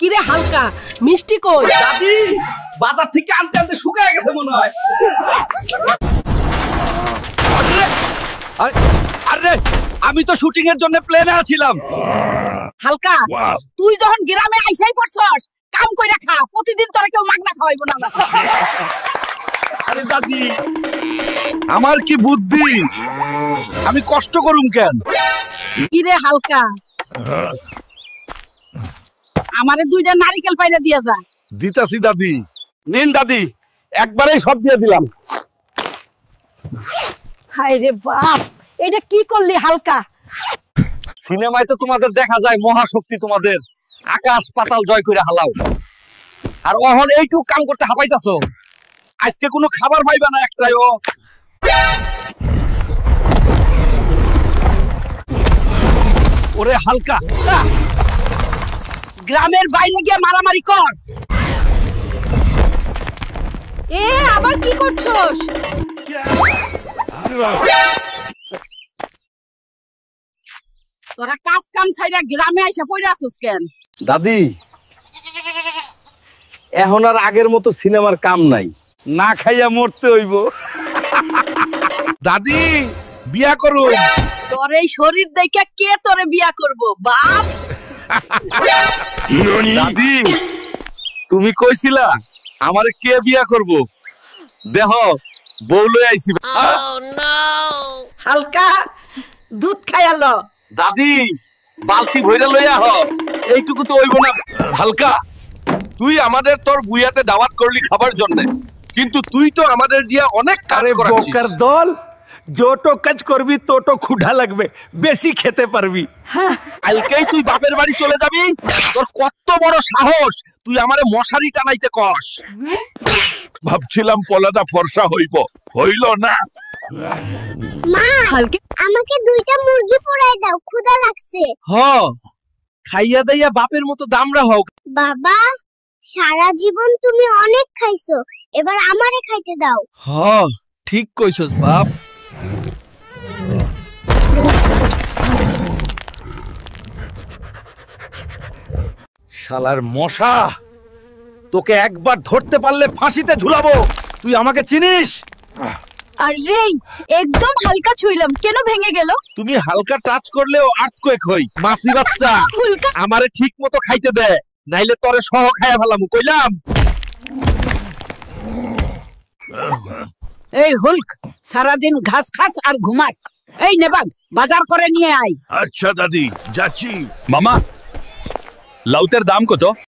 কিরে হালকা মিষ্টি কই? দাদি বাজার থেকে আনতে আনতে শুকায় গেছে মনে হয়। আরে আমি তো শুটিং এর জন্য প্লেনে আছিলাম। হালকা তুই যখন গ্রামে আইসাই পড়ছস কাম কইরা খা, প্রতিদিন তোরা কেউ মাগনা খাওয়াইবো না। আরে দাদি আমার কি বুদ্ধি, আমি কষ্ট করুম কেন? কিরে হালকা আমারে দুইটা নারিকেল পাইরা দিয়া যা। দিতাছি দাদি। নিন দাদি, একবারেই সব দিয়ে দিলাম। হায় রে বাপ, এটা কি করলি হালকা? সিনেমায় তো তোমাদের দেখা যায় মহাশক্তি, তোমাদের আকাশ পাতাল জয় করে হালাও, আর অহন এইটুক কাম করতে হাঁপাইতাছো। আজকে কোনো খাবার পাইবা না একটাইও। ওরে হালকা, গ্রামের বাইরে গিয়ে মারামারি কর। এ আবার কি করছস? তোরা কাজ কাম ছাইরা গ্রামে আইসা পড়ে আসুস কেন? দাদি এখন আর আগের মতো সিনেমার কাম নাই, না খাইয়া মরতে হইব। দাদি বিয়া করুম। তোর এই শরীর দেখে কে তোরে বিয়া করব বাপ? দাদি তুমি কইছিলা আমারে কে বিয়া করব, দেহ বউ লই আইছি। হালকা দুধ খাইয়ালো। দাদি বালতি ভইরা লইয়া হ, এইটুকু তো হইব না। হালকা তুই আমাদের তোর বুয়াতে দাওয়াত করলি খাবার জন্য, কিন্তু তুই তো আমাদের দিয়া অনেক কাজ করাচ্ছিস। বোকার দল, যত কাজ করবি তত ক্ষুধা লাগবে, বেশি খেতে পারবি। কালকেই তুই বাপের বাড়ি চলে যাবি। তোর কত বড় সাহস, তুই আমারে মশারি টানাইতে কস। ভাবছিলাম পলাদা ফর্সা হইব, হইল না। মা, হালকা আমাকে দুইটা মুরগি পোড়াই দাও, ক্ষুধা লাগছে। হ, খাইয়া দাইয়া বাপের মতো দামরা হোক। বাবা, সারা জীবন তুমি অনেক খাইছো, এবার আমারে খাইতে দাও। হ, ঠিক কইছস বাপ। শালার মশা, তোকে একবার ধরতে পারলে ফাঁসিতে ঝুলাবো। তুই আমাকে চিনিস? আরে একদম হালকা ছুইলাম, কেন ভেঙে গেল? তুমি হালকা টাচ করলেও আর্থকোয়েক হই। মাসি বাচ্চা, হুলকা আমারে ঠিক মতো খাইতে দে, নাইলে তরে সহ খাইয়া ফেলামু, কইলাম। এই হুলক সারাদিন ঘাস খাস আর ঘুমাস। এই নেবাগ বাজার করে নিয়ে আয়। আচ্ছা দাদি, যাচ্ছি। মামা লাউতের দাম কত?